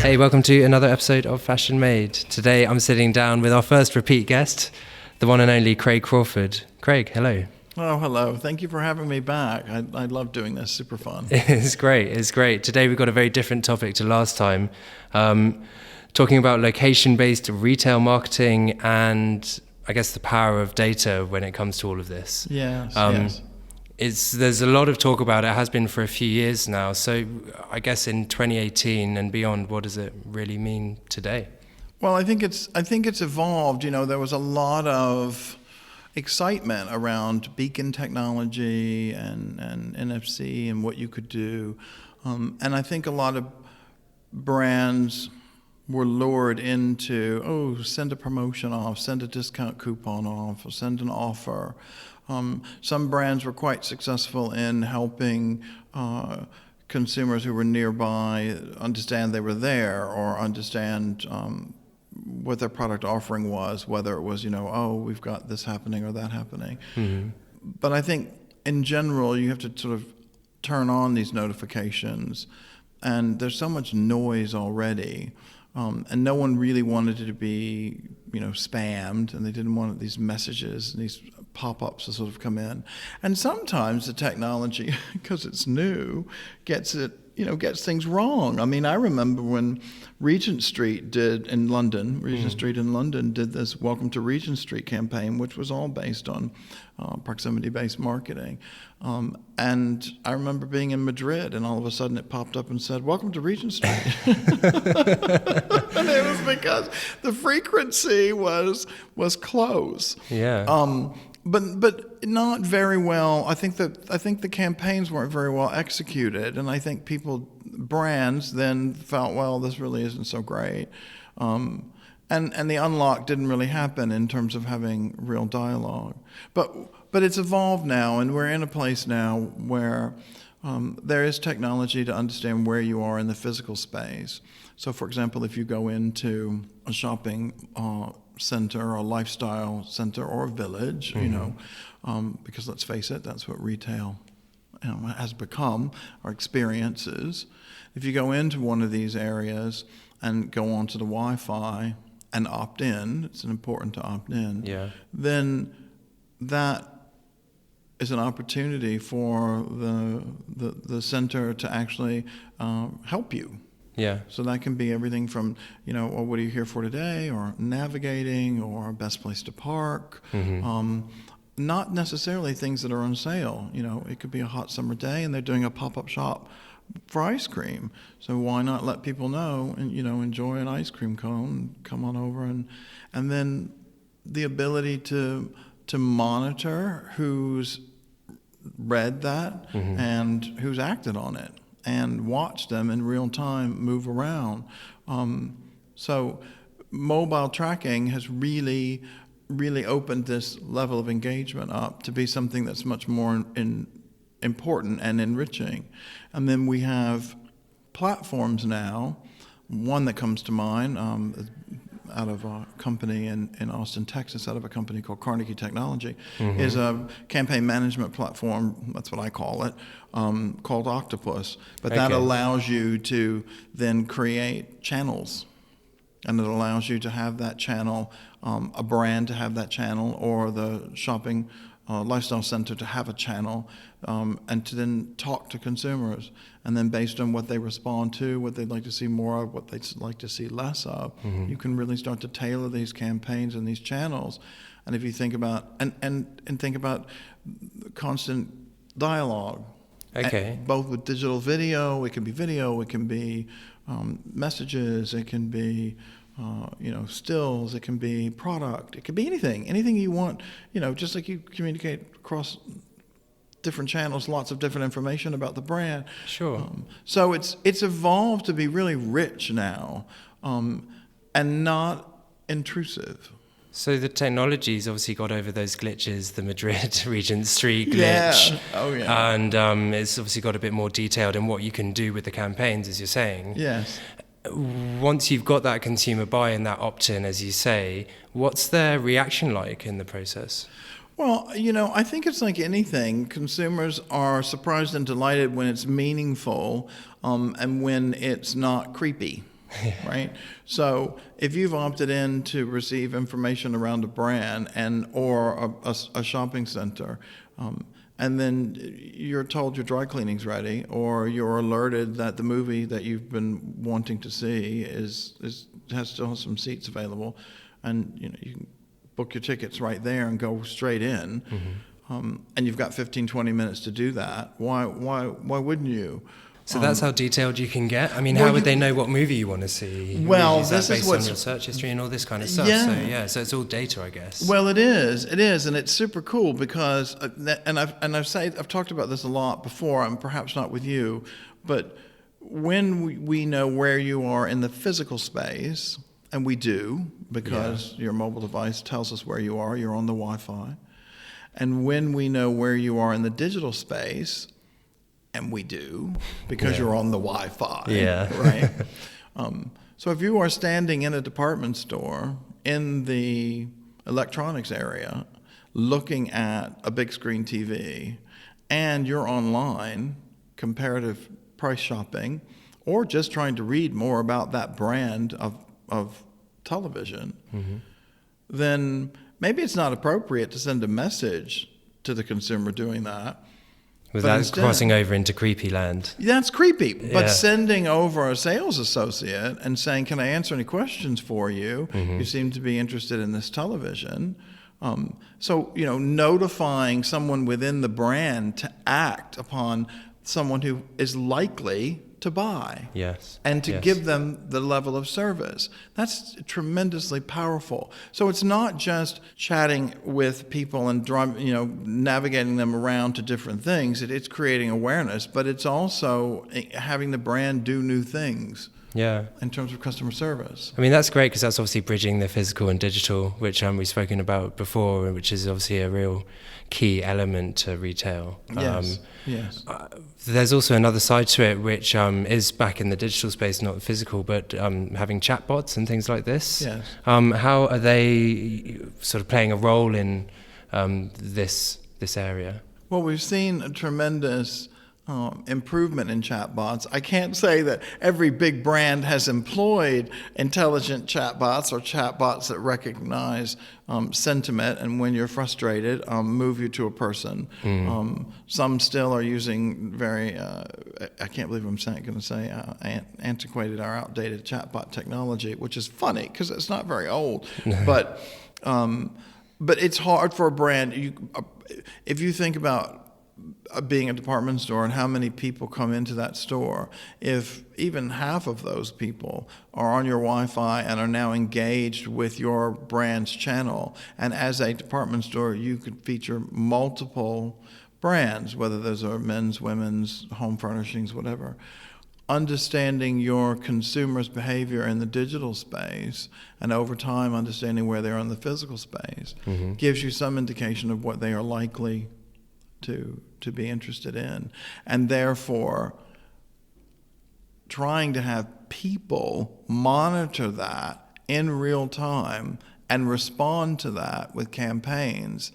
Hey, welcome to another episode of Fashion Made. Today I'm sitting down with our first repeat guest, the one and only Craig Crawford. Craig, hello. Oh, hello. Thank you for having me back. I love doing this. Super fun. It's great. Today we've got a very different topic to last time. Talking about location-based retail marketing and I guess the power of data when it comes to all of this. Yes. There's a lot of talk about it. It has been for a few years now. So I guess in 2018 and beyond, what does it really mean today? Well, I think it's evolved. You know, there was a lot of excitement around beacon technology and NFC and what you could do. And I think a lot of brands were lured into, send a promotion off, send a discount coupon off, or send an offer. Some brands were quite successful in helping consumers who were nearby understand they were there or understand what their product offering was, whether it was, we've got this happening or that happening. Mm-hmm. But I think in general, you have to sort of turn on these notifications, and there's so much noise already. And no one really wanted it to be, spammed, and they didn't want these messages and these pop-ups to sort of come in. And sometimes the technology, because it's new, gets things wrong. I mean, I remember when Regent Street did in London did this Welcome to Regent Street campaign, which was all based on proximity-based marketing. And I remember being in Madrid, and all of a sudden it popped up and said, "Welcome to Regent Street." And it was because the frequency was close. Yeah. But not very well. I think the campaigns weren't very well executed, and I think brands then felt, well, this really isn't so great, and the unlock didn't really happen in terms of having real dialogue. But it's evolved now, and we're in a place now where there is technology to understand where you are in the physical space. So, for example, if you go into a shopping center or a lifestyle center or a village, mm-hmm. Because let's face it, that's what retail has become, our experiences. If you go into one of these areas and go onto the Wi-Fi and opt in, it's important to opt in, then that is an opportunity for the center to actually help you. Yeah. So that can be everything from, what are you here for today, or navigating, or best place to park. Mm-hmm. Not necessarily things that are on sale. It could be a hot summer day and they're doing a pop-up shop for ice cream. So why not let people know and, enjoy an ice cream cone, come on over, and then the ability to monitor who's read that mm-hmm. and who's acted on it, and watch them in real time move around. So mobile tracking has really, really opened this level of engagement up to be something that's much more important and enriching. And then we have platforms now. One that comes to mind out of a company in Austin, Texas, out of a company called Carnegie Technology, mm-hmm. is a campaign management platform, that's what I call it, called Octopus. But that allows you to then create channels. And it allows you to have that channel, a brand to have that channel, or the shopping lifestyle center to have a channel, and to then talk to consumers. And then based on what they respond to, what they'd like to see more of, what they'd like to see less of, mm-hmm. you can really start to tailor these campaigns and these channels. And if you think about, and think about constant dialogue, both with digital video, it can be messages, it can be stills, it can be product, it can be anything you want, just like you communicate across different channels, lots of different information about the brand. Sure. So it's evolved to be really rich now, and not intrusive. So the technology's obviously got over those glitches, the Madrid Regent Street glitch. Yeah. Oh, yeah. And it's obviously got a bit more detailed in what you can do with the campaigns, as you're saying. Yes. Once you've got that consumer buy-in, that opt-in, as you say, what's their reaction like in the process? Well, I think it's like anything. Consumers are surprised and delighted when it's meaningful, and when it's not creepy. right? So if you've opted in to receive information around a brand or a shopping center, and then you're told your dry cleaning's ready, or you're alerted that the movie that you've been wanting to see still has some seats available, and you can book your tickets right there and go straight in. And you've got 15-20 minutes to do that. Why wouldn't you? So that's how detailed you can get? I mean, how would they know what movie you want to see? Well, is this that is based what's... on your search history and all this kind of stuff? Yeah. So it's all data, I guess. Well, it is, and it's super cool because, and I've talked about this a lot before, and perhaps not with you, but when we know where you are in the physical space, and we do because your mobile device tells us where you are, you're on the Wi-Fi, and when we know where you are in the digital space, and we do because you're on the Wi-Fi, right? So if you are standing in a department store in the electronics area looking at a big screen TV and you're online, comparative price shopping, or just trying to read more about that brand of television, then maybe it's not appropriate to send a message to the consumer doing that. Without crossing over into creepy land. That's creepy. But sending over a sales associate and saying, can I answer any questions for you? You seem to be interested in this television. So, notifying someone within the brand to act upon someone who is likely to buy. Yes. And to give them the level of service. That's tremendously powerful. So it's not just chatting with people and navigating them around to different things. It's creating awareness, but it's also having the brand do new things. In terms of customer service. I mean, that's great because that's obviously bridging the physical and digital, which we've spoken about before, which is obviously a real key element to retail. Yes. There's also another side to it, which is back in the digital space, not physical, but having chatbots and things like this. Yes. How are they sort of playing a role in this area? Well, we've seen a tremendous improvement in chatbots. I can't say that every big brand has employed intelligent chatbots or chatbots that recognize sentiment and when you're frustrated, move you to a person. Some still are using very, I can't believe I'm going to say antiquated or outdated chatbot technology, which is funny because it's not very old. But it's hard for a brand. If you think about being a department store and how many people come into that store, if even half of those people are on your Wi-Fi and are now engaged with your brand's channel, and as a department store you could feature multiple brands, whether those are men's, women's, home furnishings, whatever, understanding your consumers' behavior in the digital space and over time understanding where they are in the physical space gives you some indication of what they are likely to be interested in, and therefore trying to have people monitor that in real time and respond to that with campaigns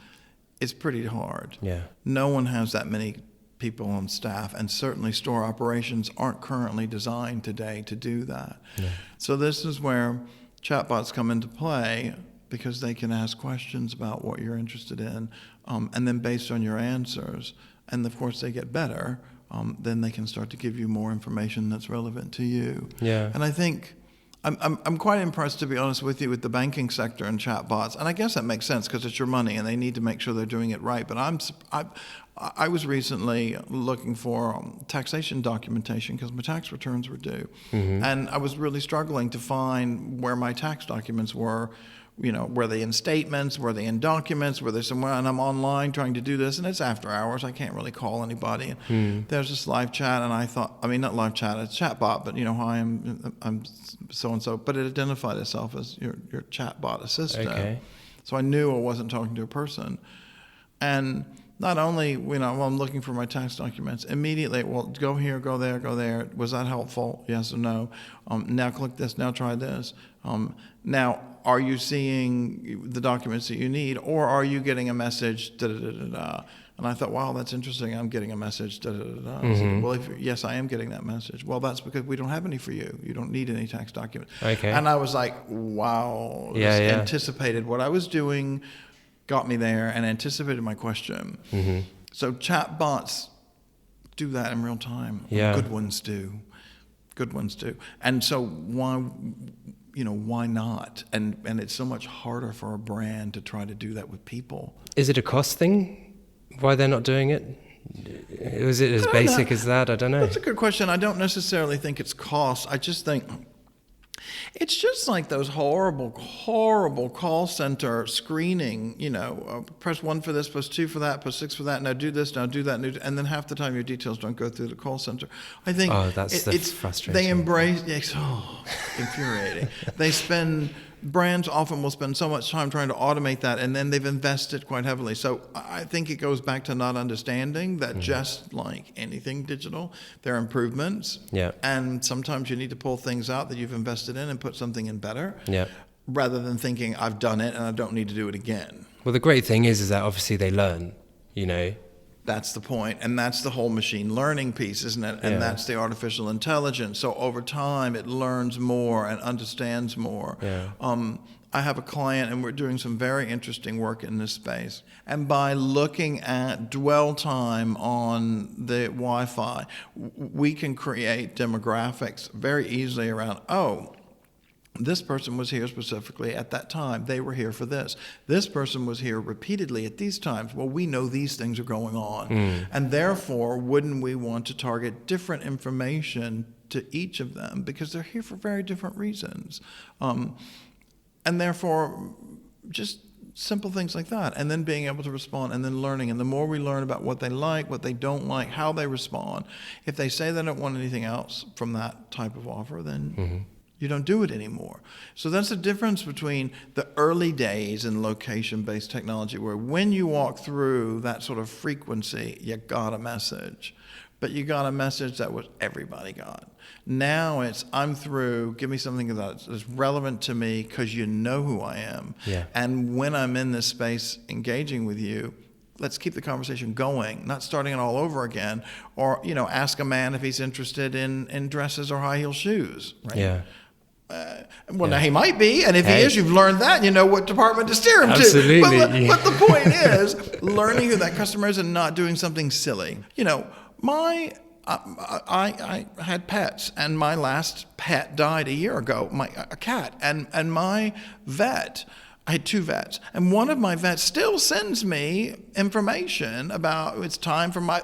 is pretty hard. No one has that many people on staff, and certainly store operations aren't currently designed today to do that. So this is where chatbots come into play, because they can ask questions about what you're interested in, and then based on your answers, and of course they get better, then they can start to give you more information that's relevant to you. And I think I'm quite impressed, to be honest with you, with the banking sector and chatbots, and I guess that makes sense because it's your money and they need to make sure they're doing it right. But I was recently looking for taxation documentation because my tax returns were due, and I was really struggling to find where my tax documents were. Were they in statements? Were they in documents? Were they somewhere? And I'm online trying to do this, and it's after hours. I can't really call anybody. There's this live chat, and I thought, not live chat, it's chatbot, but hi, I'm so-and-so. But it identified itself as your chatbot assistant. So I knew I wasn't talking to a person. And not only, I'm looking for my tax documents, immediately, well, go here, go there, go there. Was that helpful? Yes or no? Now click this, now try this. Now, are you seeing the documents that you need, or are you getting a message, And I thought, wow, that's interesting. I'm getting a message. Da, da, da, da. I said, well, yes, I am getting that message. Well, that's because we don't have any for you. You don't need any tax documents. Okay. And I was like, wow, this anticipated what I was doing, got me there, and anticipated my question. So chatbots do that in real time. Yeah. Good ones do. Good ones do. And so why not? And it's so much harder for a brand to try to do that with people. Is it a cost thing? Why they're not doing it? Is it as basic as that? I don't know. That's a good question. I don't necessarily think it's cost. I just think it's just like those horrible call center screening, press 1 for this, press 2 for that, press 6 for that, now do this, now do that, and then half the time your details don't go through the call center. I think it's frustrating. They embrace, infuriating. Brands often will spend so much time trying to automate that, and then they've invested quite heavily. So I think it goes back to not understanding that just like anything digital, there are improvements. Yeah. And sometimes you need to pull things out that you've invested in and put something in better. Yeah. Rather than thinking, I've done it and I don't need to do it again. Well, the great thing is that obviously they learn, That's the point, and that's the whole machine learning piece, isn't it? And that's the artificial intelligence. So over time, it learns more and understands more. Yeah. I have a client, and we're doing some very interesting work in this space. And by looking at dwell time on the Wi-Fi, we can create demographics very easily around, this person was here specifically at that time. They were here for this. This person was here repeatedly at these times. Well, we know these things are going on. And therefore, wouldn't we want to target different information to each of them? Because they're here for very different reasons. And therefore, just simple things like that. And then being able to respond and then learning. And the more we learn about what they like, what they don't like, how they respond, if they say they don't want anything else from that type of offer, then... you don't do it anymore. So that's the difference between the early days in location-based technology, where when you walk through that sort of frequency, you got a message. But you got a message that was everybody got. Now it's, I'm through, give me something that's relevant to me because you know who I am. Yeah. And when I'm in this space engaging with you, let's keep the conversation going, not starting it all over again. Or, ask a man if he's interested in dresses or high-heel shoes, right? Yeah. Now he might be, and if he is, you've learned that, you know what department to steer him Absolutely. to. But the point is, learning who that customer is and not doing something silly. I had pets, and my last pet died a year ago, a cat, and my vet. I had 2 vets, and one of my vets still sends me information about it's time for my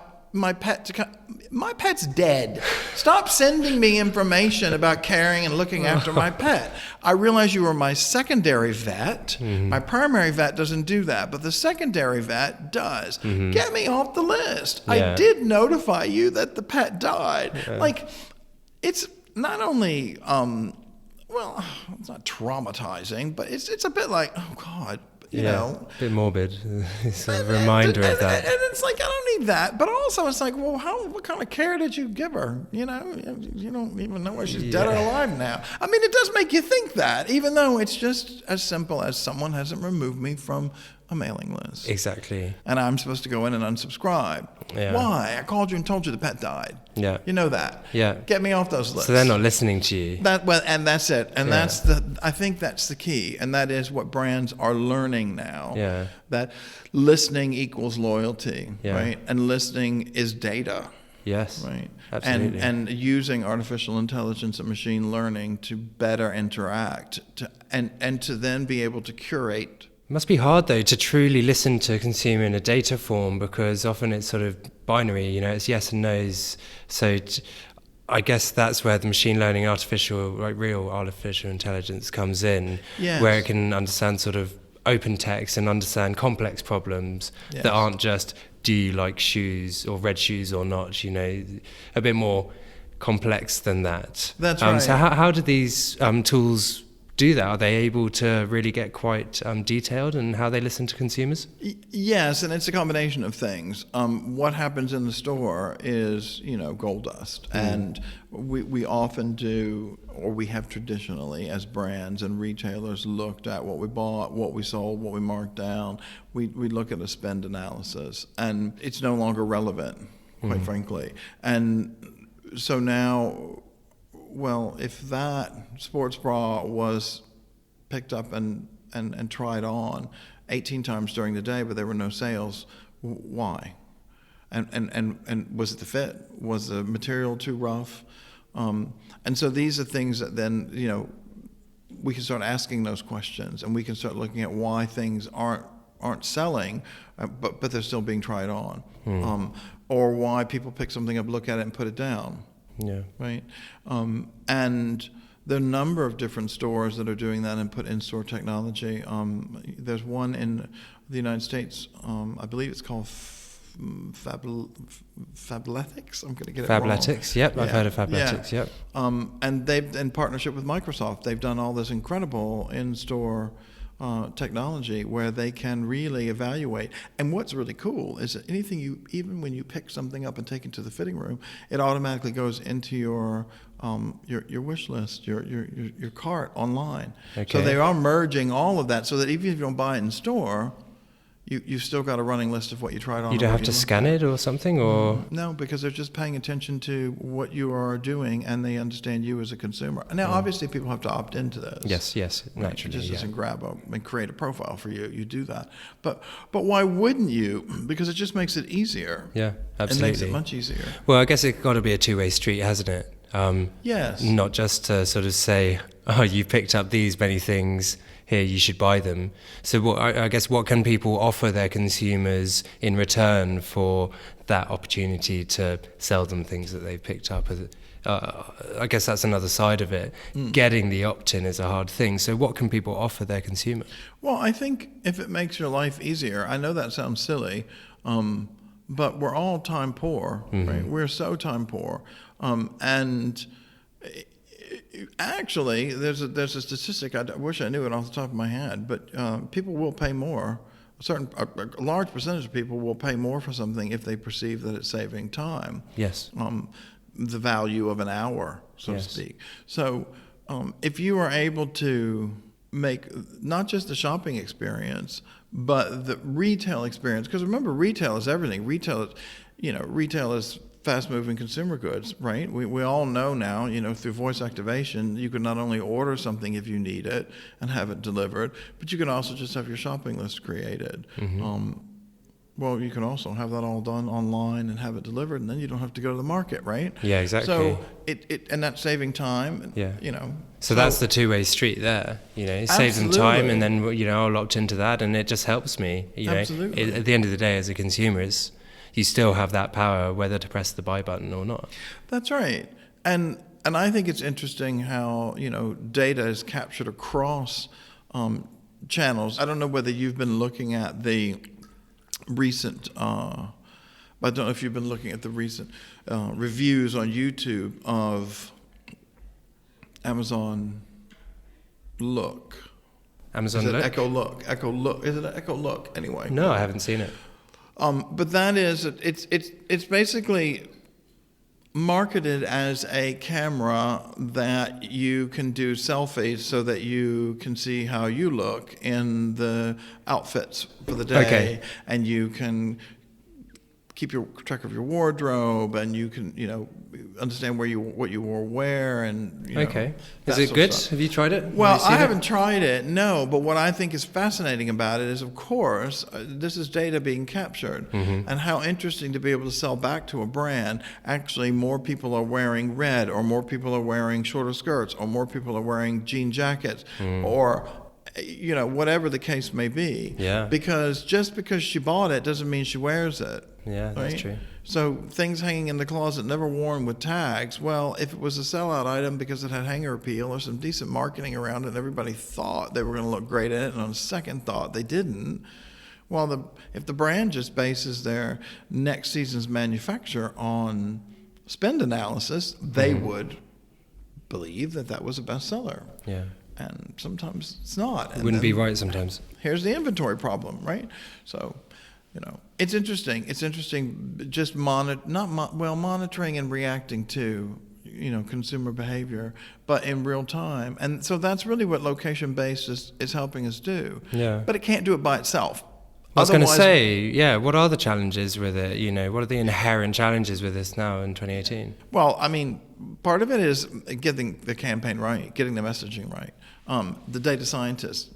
pet to come. My pet's dead. Stop sending me information about caring and looking after my pet. I realize you were my secondary vet. My primary vet doesn't do that, but the secondary vet does. Get me off the list. I did notify you that the pet died. It's not only, it's not traumatizing, but it's a bit like, oh God, you know. A bit morbid. It's a reminder of that. And it's like, I don't need that. But also it's like, well, what kind of care did you give her? You don't even know whether she's dead or alive now. I mean, it does make you think that, even though it's just as simple as someone hasn't removed me from a mailing list. Exactly. And I'm supposed to go in and unsubscribe. Yeah. Why? I called you and told you the pet died. Yeah. You know that. Yeah. Get me off those lists. So they're not listening to you. And that's it. And I think that's the key. And that is what brands are learning now. Yeah. That listening equals loyalty, right? And listening is data. Yes. Right. Absolutely. And using artificial intelligence and machine learning to better interact and to then be able to curate. It must be hard, though, to truly listen to a consumer in a data form, because often it's sort of binary, it's yes and no's. So I guess that's where the machine learning, real artificial intelligence comes in, where it can understand sort of open text and understand complex problems that aren't just, do you like shoes or red shoes or not, a bit more complex than that. That's right. So how do these tools do that? Are they able to really get quite detailed in how they listen to consumers? Yes, and it's a combination of things. What happens in the store is, gold dust. And we often do, or we have traditionally as brands and retailers looked at what we bought, what we sold, what we marked down. We look at a spend analysis, and it's no longer relevant, quite frankly. And so now, well, if that sports bra was picked up and tried on 18 times during the day, but there were no sales, why? And was it the fit? Was the material too rough? And so these are things that then, we can start asking those questions, and we can start looking at why things aren't selling, but they're still being tried on, or why people pick something up, look at it, and put it down. Yeah. Right. And there are a number of different stores that are doing that and put in-store technology. There's one in the United States. I believe it's called Fabletics. I'm going to get it wrong. Fabletics. Yep, I've heard of Fabletics. Yep. And they've, in partnership with Microsoft, they've done all this incredible in-store technology where they can really evaluate. And what's really cool is that even when you pick something up and take it to the fitting room, it automatically goes into your wish list, your cart online. Okay. So they are merging all of that, so that even if you don't buy it in store, you've still got a running list of what you tried on. You don't have to scan it or something, or? No, because they're just paying attention to what you are doing, and they understand you as a consumer. Now, obviously, people have to opt into this. Yes, naturally. It just doesn't grab and create a profile for you. You do that. But why wouldn't you? Because it just makes it easier. Yeah, absolutely. It makes it much easier. Well, I guess it's got to be a two-way street, hasn't it? Yes. Not just to sort of say, oh, you picked up these many things, here, you should buy them. So I guess what can people offer their consumers in return for that opportunity to sell them things that they've picked up? I guess that's another side of it. Getting the opt-in is a hard thing. So what can people offer their consumer? Well, I think if it makes your life easier, I know that sounds silly, but we're all time poor, right? We're so time poor. And actually, there's a statistic. I wish I knew it off the top of my head, but people will pay more. A large percentage of people will pay more for something if they perceive that it's saving time. Yes. The value of an hour, so to speak. So, if you are able to make not just the shopping experience, but the retail experience, because remember, retail is everything. Retail is fast-moving consumer goods, right? We all know now, through voice activation, you can not only order something if you need it and have it delivered, but you can also just have your shopping list created. Well, you can also have that all done online and have it delivered, and then you don't have to go to the market, right? Yeah, exactly. So and that's saving time. Yeah. So that's the two-way street there. It saves them time, and then I'll opt into that, and it just helps me. Absolutely. At the end of the day, as a consumer, you still have that power whether to press the buy button or not. That's right. And I think it's interesting how, data is captured across channels. I don't know whether you've been looking at the recent, I don't know if you've been looking at the recent reviews on YouTube of Amazon Look. Amazon Look? Echo Look. Is it Echo Look anyway? No, I haven't seen it. But that is, it's basically marketed as a camera that you can do selfies so that you can see how you look in the outfits for the day, and you can keep track of your wardrobe, and you can understand what you wore where, and is it good? Have you tried it? Well, I haven't tried it, no, but what I think is fascinating about it is, of course, this is data being captured, and how interesting to be able to sell back to a brand, actually more people are wearing red, or more people are wearing shorter skirts, or more people are wearing jean jackets, or whatever the case may be. Yeah. Because just because she bought it doesn't mean she wears it. Yeah, that's right? true. So things hanging in the closet, never worn with tags, well, if it was a sellout item because it had hanger appeal or some decent marketing around it, and everybody thought they were going to look great in it, and on second thought they didn't, well, if the brand just bases their next season's manufacture on spend analysis, they would believe that was a bestseller. Yeah. and sometimes it's not. It wouldn't be right sometimes. Here's the inventory problem, right? So, it's interesting. It's interesting just monitoring and reacting to, consumer behavior, but in real time. And so that's really what location-based is helping us do. Yeah. But it can't do it by itself. I was going to say, what are the challenges with it? What are the inherent challenges with this now in 2018? Well, I mean, part of it is getting the campaign right, getting the messaging right. The data scientists,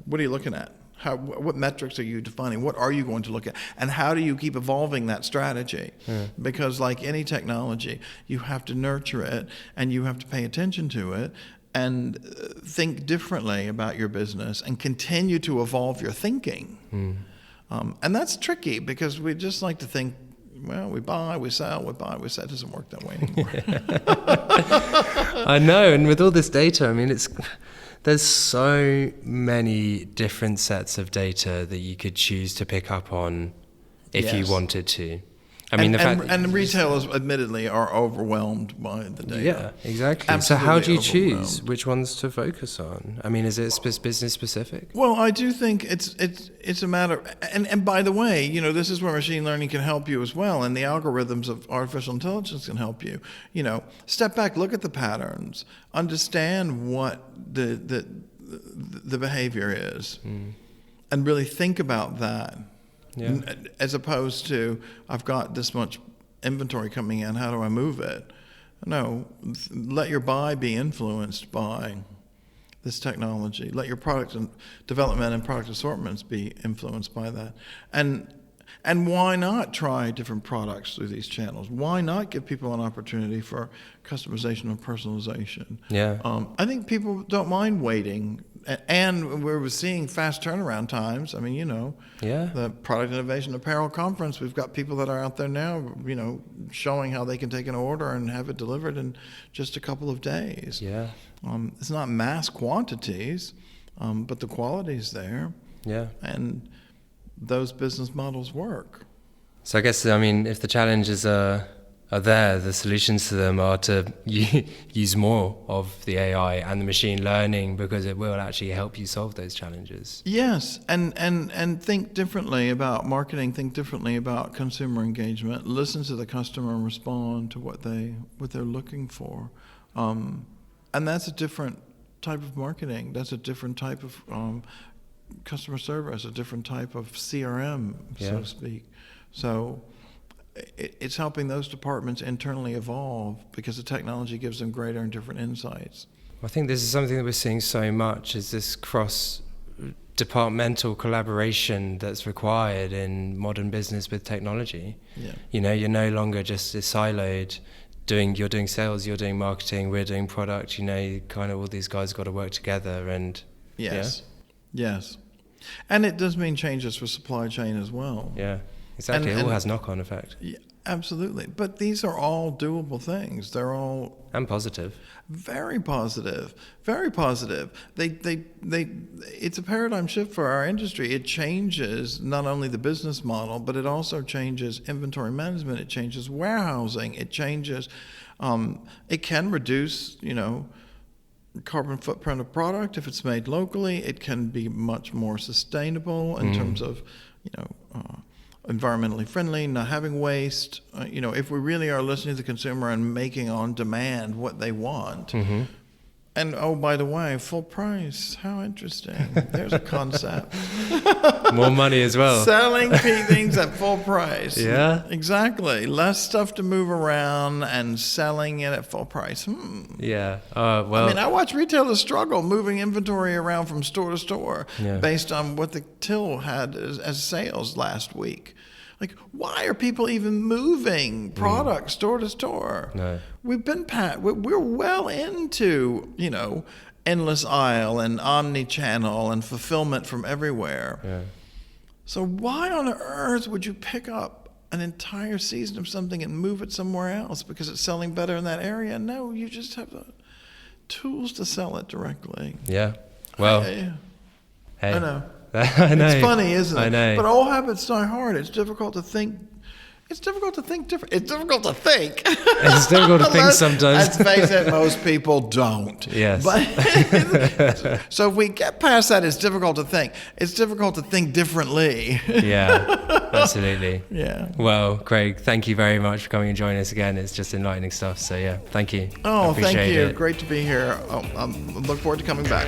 what are you looking at? What metrics are you defining? What are you going to look at? And how do you keep evolving that strategy? Yeah. Because like any technology, you have to nurture it and you have to pay attention to it and think differently about your business and continue to evolve your thinking. And that's tricky because we just like to think, well, we buy, we sell, we buy, we sell. It doesn't work that way anymore. I know, and with all this data, I mean, there's so many different sets of data that you could choose to pick up on if you wanted to. I mean, and retailers, admittedly, are overwhelmed by the data. Yeah, exactly. Absolutely. So how do you choose which ones to focus on? I mean, is it business specific? Well, I do think it's a matter. And by the way, this is where machine learning can help you as well, and the algorithms of artificial intelligence can help you. Step back, look at the patterns, understand what the behavior is, and really think about that. Yeah. As opposed to, I've got this much inventory coming in, how do I move it? No, let your buy be influenced by this technology. Let your product and development and product assortments be influenced by that. And why not try different products through these channels? Why not give people an opportunity for customization and personalization? Yeah. I think people don't mind waiting. And we're seeing fast turnaround times. I mean, the Product Innovation Apparel Conference, we've got people that are out there now, showing how they can take an order and have it delivered in just a couple of days. Yeah. It's not mass quantities, but the quality's there. Yeah. And those business models work. So I guess, if the challenges are there, the solutions to them are to use more of the AI and the machine learning because it will actually help you solve those challenges. Yes, and think differently about marketing, think differently about consumer engagement, listen to the customer and respond to what they're looking for. And that's a different type of marketing. That's a different type of customer service, a different type of CRM, so to speak. So it's helping those departments internally evolve because the technology gives them greater and different insights. I think this is something that we're seeing so much, is this cross-departmental collaboration that's required in modern business with technology. Yeah. You're no longer just siloed. You're doing sales, you're doing marketing, we're doing product. Kind of all these guys got to work together. And yes. And it does mean changes for supply chain as well. Yeah. Exactly, it all has knock-on effect. Yeah, absolutely. But these are all doable things. They're all... And positive. Very positive. Very positive. It's a paradigm shift for our industry. It changes not only the business model, but it also changes inventory management. It changes warehousing. It changes... it can reduce, carbon footprint of product if it's made locally. It can be much more sustainable in terms of, environmentally friendly, not having waste. If we really are listening to the consumer and making on demand what they want. Mm-hmm. And oh, by the way, full price. How interesting. There's a concept. More money as well. Selling things at full price. Yeah. Exactly. Less stuff to move around and selling it at full price. Yeah. Well. I watch retailers struggle moving inventory around from store to store based on what the till had as sales last week. Like, why are people even moving products store to store? No. We've been we're well into, endless aisle and omni-channel and fulfillment from everywhere. Yeah. So why on earth would you pick up an entire season of something and move it somewhere else because it's selling better in that area? No, you just have the tools to sell it directly. Yeah. Well, hey. I know. It's funny, isn't it? I know. But all habits die hard. It's difficult to think It's difficult to think different. It's difficult to think. It's difficult to think sometimes. Let's face it, most people don't. Yes. But so if we get past that, it's difficult to think. It's difficult to think differently. Yeah, absolutely. Yeah. Well, Craig, thank you very much for coming and joining us again. It's just enlightening stuff. So yeah, thank you. Oh, thank you. It. Great to be here. I look forward to coming back.